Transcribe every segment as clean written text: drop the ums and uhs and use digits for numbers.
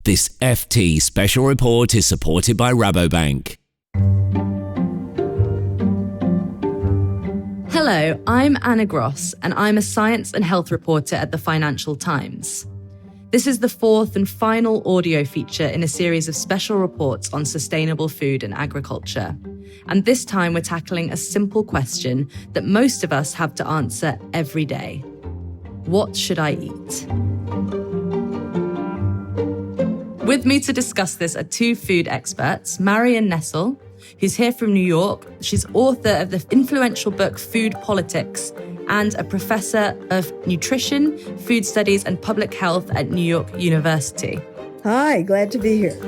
This FT special report is supported by Rabobank. Hello, I'm Anna Gross, and I'm a science and health reporter at the Financial Times. This is the fourth and final audio feature in a series of special reports on sustainable food and agriculture. And this time we're tackling a simple question that most of us have to answer every day. What should I eat? With me to discuss this are two food experts, Marion Nestle, who's here from New York. She's author of the influential book Food Politics and a professor of nutrition, food studies and public health at New York University. Hi, glad to be here.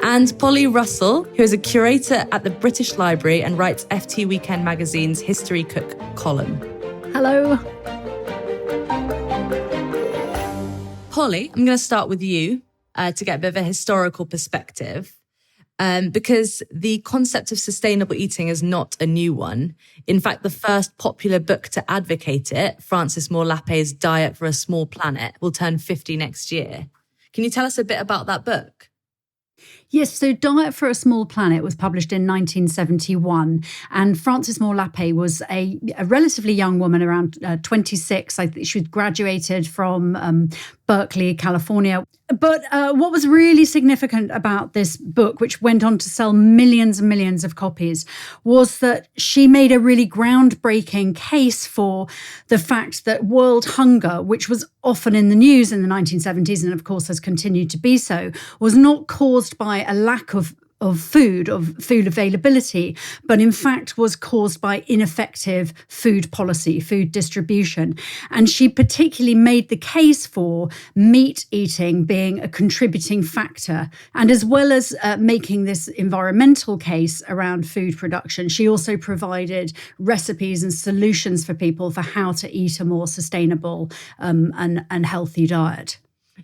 And Polly Russell, who is a curator at the British Library and writes FT Weekend magazine's History Cook column. Hello. Polly, I'm going to start with you to get a bit of a historical perspective. Because the concept of sustainable eating is not a new one. In fact, the first popular book to advocate it, Francis Moore Lappé's Diet for a Small Planet, will turn 50 next year. Can you tell us a bit about that book? Yes, so Diet for a Small Planet was published in 1971, and Francis Moore Lappé was a relatively young woman, around 26. I think she graduated from Berkeley, California. But what was really significant about this book, which went on to sell millions and millions of copies, was that she made a really groundbreaking case for the fact that world hunger, which was often in the news in the 1970s and of course has continued to be so, was not caused by a lack of food availability, but in fact was caused by ineffective food policy, food distribution. And she particularly made the case for meat eating being a contributing factor. And as well as making this environmental case around food production, she also provided recipes and solutions for people for how to eat a more sustainable and healthy diet.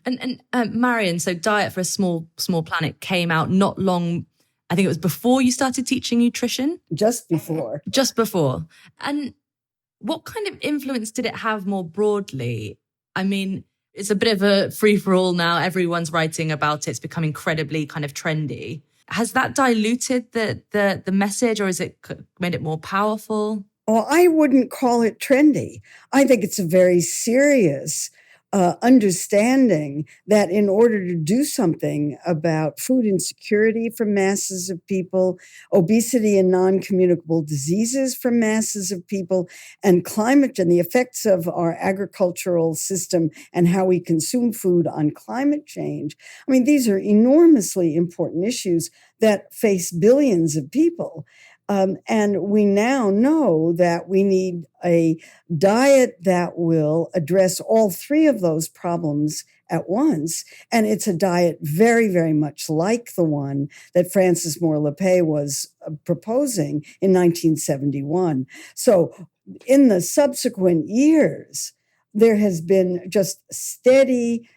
And Marion, so Diet for a Small Planet came out not long, I think it was before you started teaching nutrition? Just before. Just before. And what kind of influence did it have more broadly? I mean, it's a bit of a free-for-all now. Everyone's writing about it. It's become incredibly kind of trendy. Has that diluted the message, or has it made it more powerful? Well, I wouldn't call it trendy. I think it's a very serious understanding that in order to do something about food insecurity for masses of people, obesity and non-communicable diseases for masses of people, and climate and the effects of our agricultural system and how we consume food on climate change. I mean, these are enormously important issues that face billions of people. And we now know that we need a diet that will address all three of those problems at once. And it's a diet very, very much like the one that Francis Moore Lappé was proposing in 1971. So in the subsequent years, there has been just steady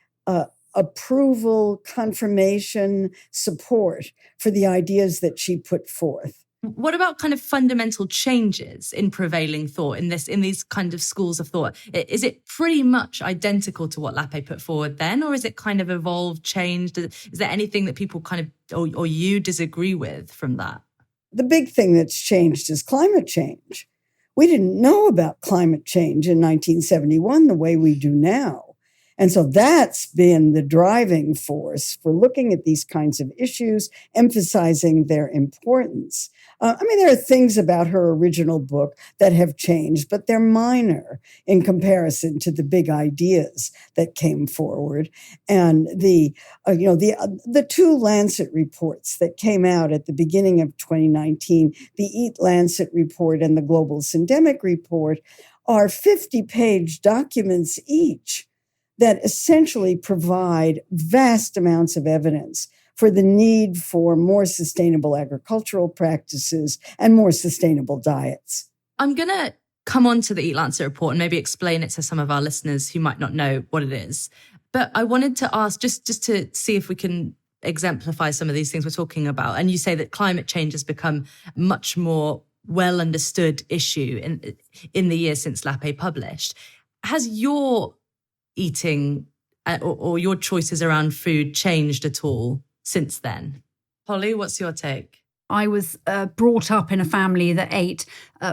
approval, confirmation, support for the ideas that she put forth. What about kind of fundamental changes in prevailing thought in these kind of schools of thought? Is it pretty much identical to what Lappé put forward then, or is it kind of evolved, changed? Is there anything that people kind of, or you disagree with from that? The big thing that's changed is climate change. We didn't know about climate change in 1971 the way we do now. And so that's been the driving force for looking at these kinds of issues, emphasizing their importance. There are things about her original book that have changed, but they're minor in comparison to the big ideas that came forward. And the two Lancet reports that came out at the beginning of 2019, the Eat Lancet report and the Global Syndemic report, are 50-page documents each that essentially provide vast amounts of evidence for the need for more sustainable agricultural practices and more sustainable diets. I'm going to come on to the Eat Lancet report and maybe explain it to some of our listeners who might not know what it is. But I wanted to ask, just to see if we can exemplify some of these things we're talking about. And you say that climate change has become a much more well understood issue in the years since Lappé published. Has your eating or your choices around food changed at all since then? Holly, what's your take? I was brought up in a family that ate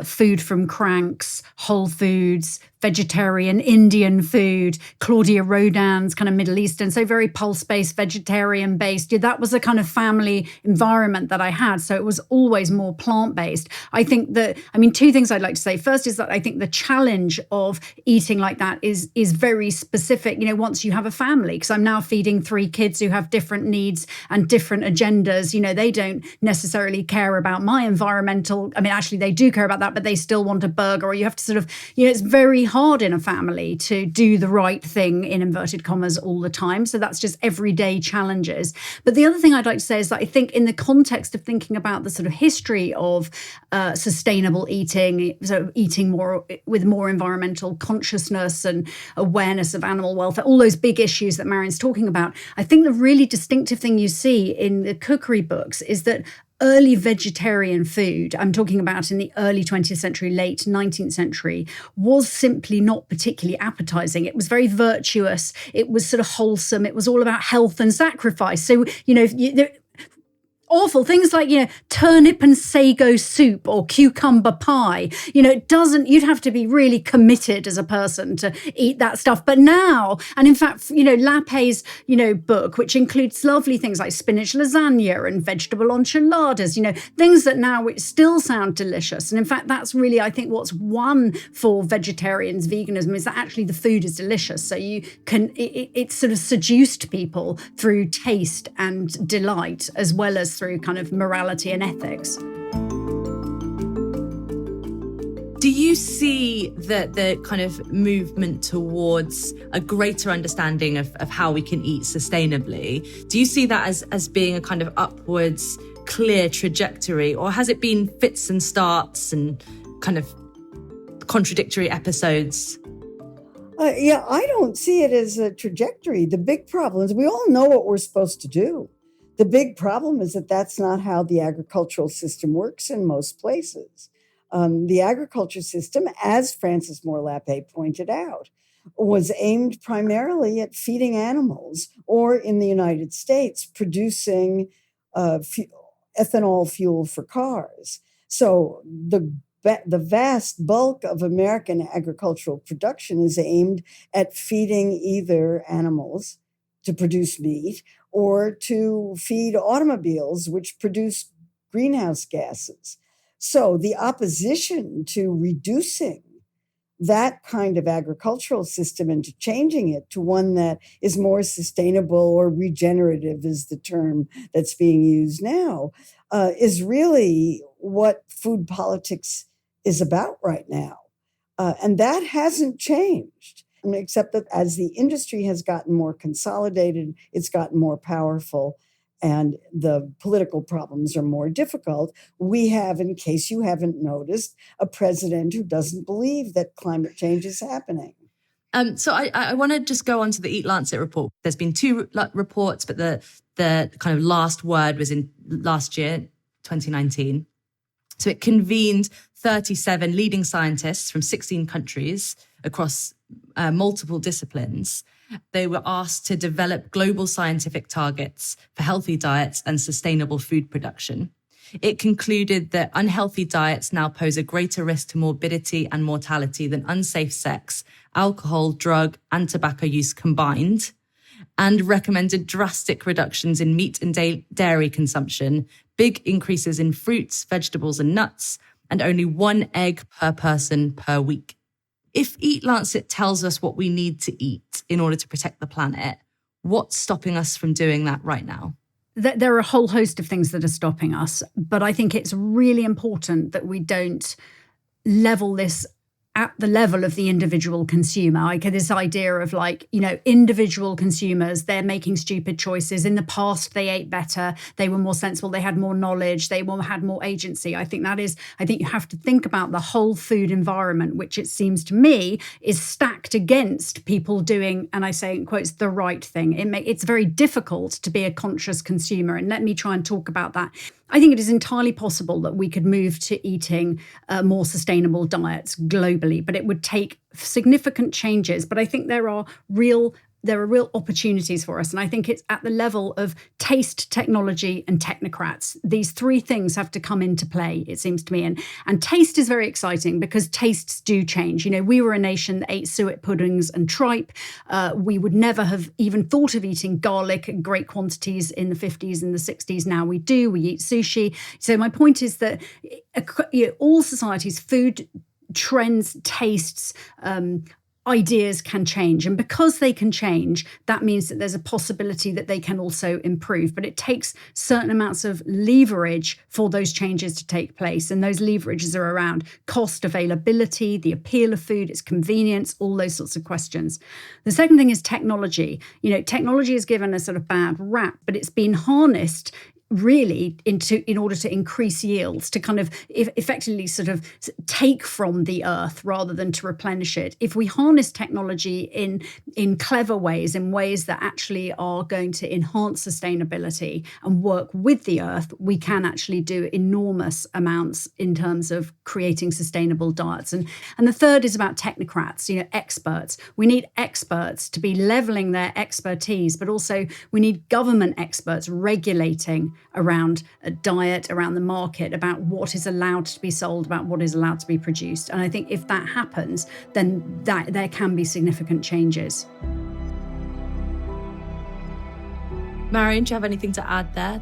food from Cranks, Whole Foods, vegetarian Indian food, Claudia Rodin's kind of Middle Eastern, so very pulse-based, vegetarian-based. Yeah, that was the kind of family environment that I had. So it was always more plant-based. I think two things I'd like to say. First is that I think the challenge of eating like that is very specific, once you have a family, because I'm now feeding 3 kids who have different needs and different agendas. They don't necessarily care about my environmental, actually they do care about that, but they still want a burger, or you have to sort of, it's very hard in a family to do the right thing in inverted commas all the time. So that's just everyday challenges. But the other thing I'd like to say is that I think in the context of thinking about the sort of history of sustainable eating, so eating more with more environmental consciousness and awareness of animal welfare, all those big issues that Marion's talking about, I think the really distinctive thing you see in the cookery books is that early vegetarian food, I'm talking about in the early 20th century, late 19th century, was simply not particularly appetizing. It was very virtuous. It was sort of wholesome. It was all about health and sacrifice. So, awful things like, turnip and sago soup or cucumber pie. You'd have to be really committed as a person to eat that stuff. But now, and in fact, Lapé's, book, which includes lovely things like spinach lasagna and vegetable enchiladas, things that now still sound delicious. And in fact, that's really, I think, what's won for vegetarians, veganism, is that actually the food is delicious. So you can, it's sort of seduced people through taste and delight, as well as through kind of morality and ethics. Do you see the kind of movement towards a greater understanding of how we can eat sustainably? Do you see that as being a kind of upwards, clear trajectory, or has it been fits and starts and kind of contradictory episodes? I don't see it as a trajectory. The big problem is we all know what we're supposed to do. The big problem is that that's not how the agricultural system works in most places. The agriculture system, as Frances Moore Lappé pointed out, was aimed primarily at feeding animals, or in the United States, producing ethanol fuel for cars. So the vast bulk of American agricultural production is aimed at feeding either animals to produce meat, or to feed automobiles, which produce greenhouse gases. So the opposition to reducing that kind of agricultural system and to changing it to one that is more sustainable, or regenerative is the term that's being used now, is really what food politics is about right now. And that hasn't changed. Except that as the industry has gotten more consolidated, it's gotten more powerful, and the political problems are more difficult. We have, in case you haven't noticed, a president who doesn't believe that climate change is happening. So I want to just go on to the Eat Lancet report. There's been 2 reports, but the kind of last word was in last year, 2019. So it convened 37 leading scientists from 16 countries across multiple disciplines. They were asked to develop global scientific targets for healthy diets and sustainable food production. It concluded that unhealthy diets now pose a greater risk to morbidity and mortality than unsafe sex, alcohol, drug, and tobacco use combined, and recommended drastic reductions in meat and dairy consumption, big increases in fruits, vegetables, and nuts, and only 1 egg per person per week. If Eat Lancet tells us what we need to eat in order to protect the planet, what's stopping us from doing that right now? There are a whole host of things that are stopping us, but I think it's really important that we don't level this at the level of the individual consumer. Like this idea of individual consumers, they're making stupid choices. In the past, they ate better, they were more sensible, they had more knowledge, they had more agency. I think you have to think about the whole food environment, which it seems to me is stacked against people doing, and I say in quotes, the right thing. It's very difficult to be a conscious consumer. And let me try and talk about that. I think it is entirely possible that we could move to eating more sustainable diets globally, but it would take significant changes. But I think there are real there are real opportunities for us. And I think it's at the level of taste, technology, and technocrats. These three things have to come into play, it seems to me. And taste is very exciting because tastes do change. We were a nation that ate suet puddings and tripe. We would never have even thought of eating garlic in great quantities in the 50s and the 60s. Now we do. We eat sushi. So my point is that all societies, food trends, tastes, ideas can change. And because they can change, that means that there's a possibility that they can also improve. But it takes certain amounts of leverage for those changes to take place. And those leverages are around cost, availability, the appeal of food, its convenience, all those sorts of questions. The second thing is technology. Technology is given a sort of bad rap, but it's been harnessed really in order to increase yields, to kind of effectively sort of take from the earth rather than to replenish it. If we harness technology in clever ways, in ways that actually are going to enhance sustainability and work with the earth, we can actually do enormous amounts in terms of creating sustainable diets. And the third is about technocrats, experts. We need experts to be leveling their expertise, but also we need government experts regulating around a diet, around the market, about what is allowed to be sold, about what is allowed to be produced. And I think if that happens, then there can be significant changes. Marion, do you have anything to add there?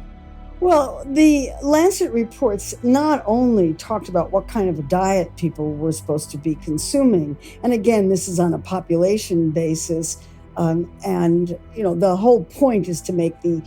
Well, the Lancet reports not only talked about what kind of a diet people were supposed to be consuming, and again, this is on a population basis, and the whole point is to make the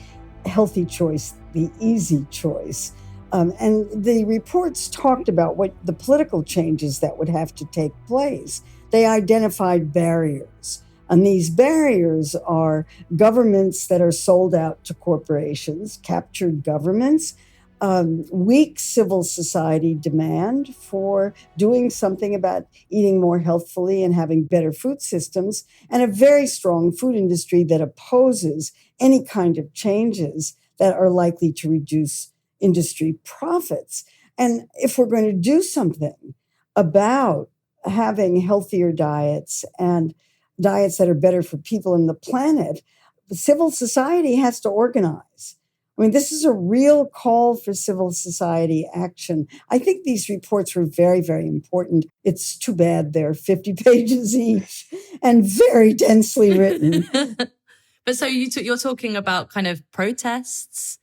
healthy choice the easy choice. And the reports talked about what the political changes that would have to take place. They identified barriers. And these barriers are governments that are sold out to corporations, captured governments, weak civil society demand for doing something about eating more healthfully and having better food systems, and a very strong food industry that opposes any kind of changes that are likely to reduce industry profits. And if we're going to do something about having healthier diets and diets that are better for people and the planet, the civil society has to organize. I mean, this is a real call for civil society action. I think these reports were very, very important. It's too bad they're 50 pages each and very densely written. But so you're talking about kind of protests,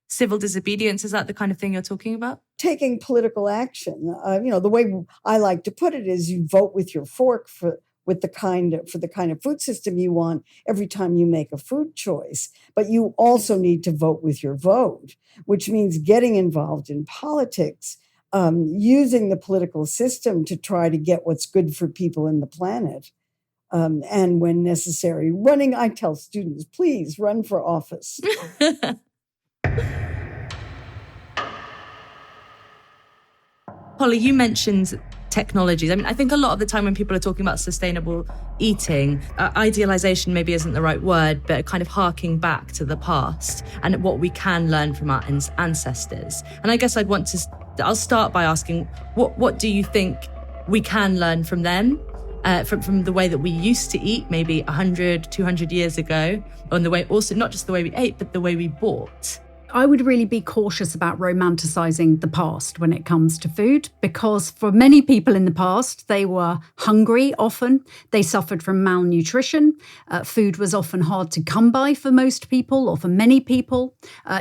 civil disobedience. Is that the kind of thing you're talking about? Taking political action. The way I like to put it is you vote with your fork for the kind of food system you want every time you make a food choice. But you also need to vote with your vote, which means getting involved in politics, using the political system to try to get what's good for people and the planet. And when necessary, running. I tell students, please run for office. Polly, you mentioned technologies. I mean, I think a lot of the time when people are talking about sustainable eating, idealization maybe isn't the right word, but kind of harking back to the past and what we can learn from our ancestors. And I guess I'll start by asking, what do you think we can learn from them? From the way that we used to eat maybe 100, 200 years ago, and the way also not just the way we ate, but the way we bought. I would really be cautious about romanticizing the past when it comes to food, because for many people in the past, they were hungry often. They suffered from malnutrition. Food was often hard to come by for most people or for many people.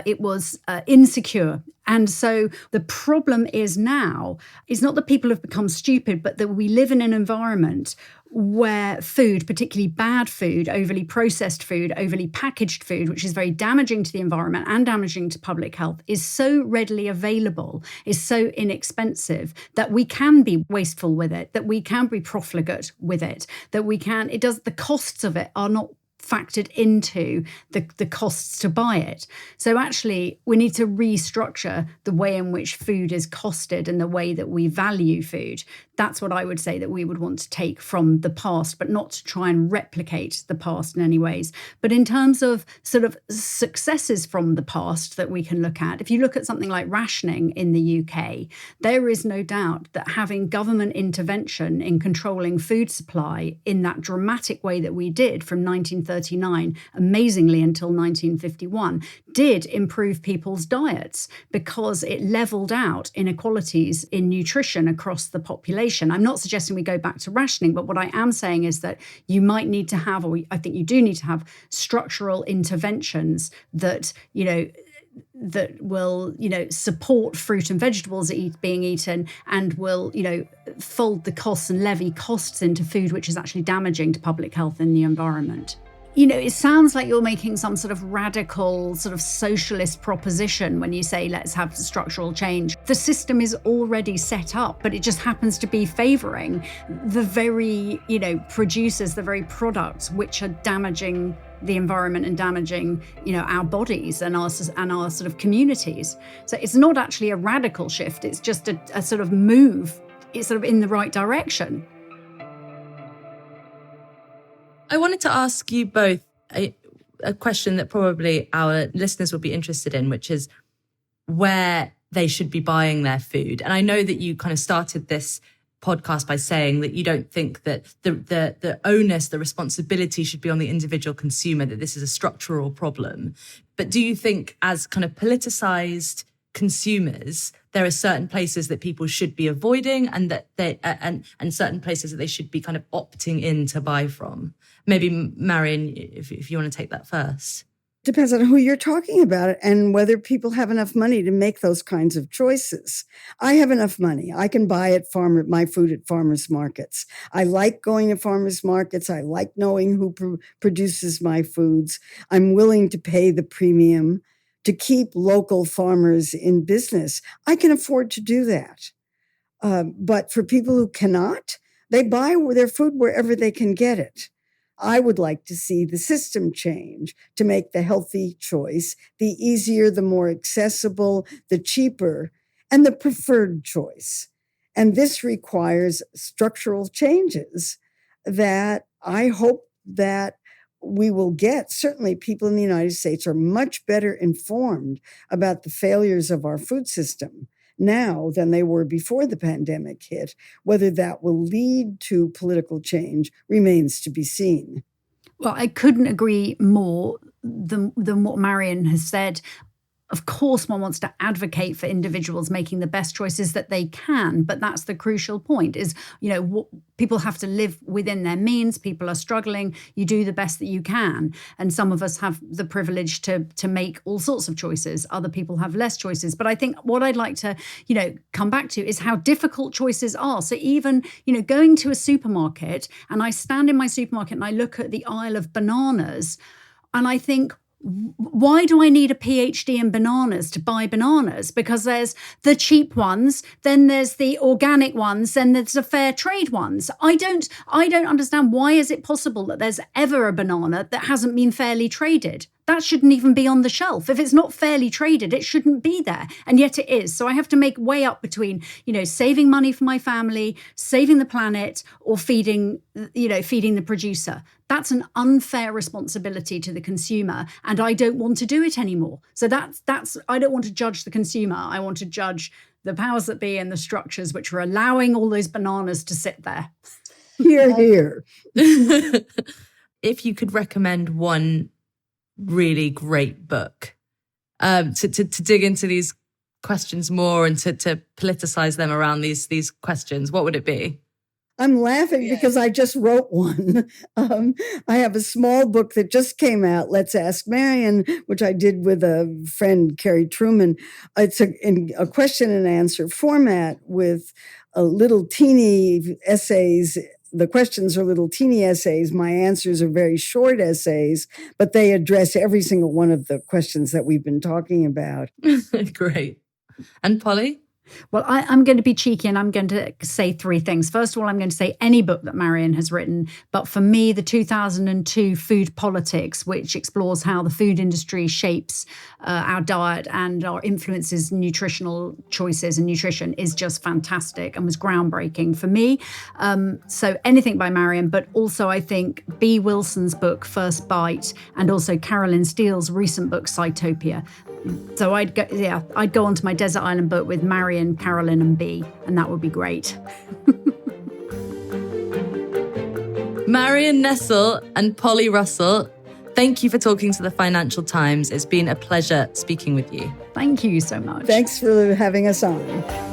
It was insecure. And so the problem is now, it's not that people have become stupid, but that we live in an environment where food, particularly bad food, overly processed food, overly packaged food, which is very damaging to the environment and damaging to public health, is so readily available, is so inexpensive that we can be wasteful with it, that we can be profligate with it, that the costs of it are not factored into the costs to buy it. So actually, we need to restructure the way in which food is costed and the way that we value food. That's what I would say that we would want to take from the past, but not to try and replicate the past in any ways. But in terms of sort of successes from the past that we can look at, if you look at something like rationing in the UK, there is no doubt that having government intervention in controlling food supply in that dramatic way that we did from 1930 1939, amazingly until 1951, did improve people's diets because it leveled out inequalities in nutrition across the population. I'm not suggesting we go back to rationing, but what I am saying is that you might need to have, or I think you do need to have, structural interventions that, that will, support fruit and vegetables being eaten and will, fold the costs and levy costs into food, which is actually damaging to public health and the environment. It sounds like you're making some sort of radical sort of socialist proposition when you say, let's have structural change. The system is already set up, but it just happens to be favoring the very, producers, the very products which are damaging the environment and damaging, our bodies and our sort of communities. So it's not actually a radical shift. It's just a sort of move. It's sort of in the right direction. I wanted to ask you both a question that probably our listeners will be interested in, which is where they should be buying their food. And I know that you kind of started this podcast by saying that you don't think that the onus, the responsibility should be on the individual consumer, that this is a structural problem. But do you think as kind of politicized consumers, there are certain places that people should be avoiding and that and certain places that they should be kind of opting in to buy from? Maybe Marion, if you want to take that first. Depends on who you're talking about and whether people have enough money to make those kinds of choices. I have enough money. I can buy my food at farmers markets. I like going to farmers markets. I like knowing who produces my foods. I'm willing to pay the premium to keep local farmers in business. I can afford to do that. But for people who cannot, they buy their food wherever they can get it. I would like to see the system change to make the healthy choice the easier, the more accessible, the cheaper, and the preferred choice. And this requires structural changes that I hope that we will get. Certainly, people in the United States are much better informed about the failures of our food system now than they were before the pandemic hit. Whether that will lead to political change remains to be seen. Well, I couldn't agree more than what Marion has said. Of course, one wants to advocate for individuals making the best choices that they can, but that's the crucial point is, people have to live within their means. People are struggling. You do the best that you can. And some of us have the privilege to make all sorts of choices. Other people have less choices. But I think what I'd like to, come back to is how difficult choices are. So even, going to a supermarket, and I stand in my supermarket and I look at the aisle of bananas and I think, why do I need a PhD in bananas to buy bananas? Because there's the cheap ones, then there's the organic ones, then there's the fair trade ones. I don't understand, why is it possible that there's ever a banana that hasn't been fairly traded? That shouldn't even be on the shelf. If it's not fairly traded, it shouldn't be there. And yet it is. So I have to make way up between, saving money for my family, saving the planet, or feeding the producer. That's an unfair responsibility to the consumer. And I don't want to do it anymore. So that's I don't want to judge the consumer. I want to judge the powers that be and the structures which are allowing all those bananas to sit there. Hear, hear. If you could recommend one really great book to dig into these questions more and to politicize them around these questions, what would it be? I'm laughing because I just wrote one. I have a small book that just came out, Let's Ask Marion, which I did with a friend, Carrie Truman. It's in a question and answer format with a little teeny essays. The questions are little teeny essays. My answers are very short essays, but they address every single one of the questions that we've been talking about. Great. And Polly? Well, I'm going to be cheeky and I'm going to say three things. First of all, I'm going to say any book that Marion has written. But for me, the 2002 Food Politics, which explores how the food industry shapes our diet and our influences nutritional choices and nutrition, is just fantastic and was groundbreaking for me. So anything by Marion, but also I think B. Wilson's book, First Bite, and also Carolyn Steele's recent book, Cytopia. So I'd go onto my desert island book with Marion, Carolyn, and B, and that would be great. Marion Nestle and Polly Russell, Thank you for talking to the Financial Times. It's been a pleasure speaking with you. Thank you so much. Thanks for having us on.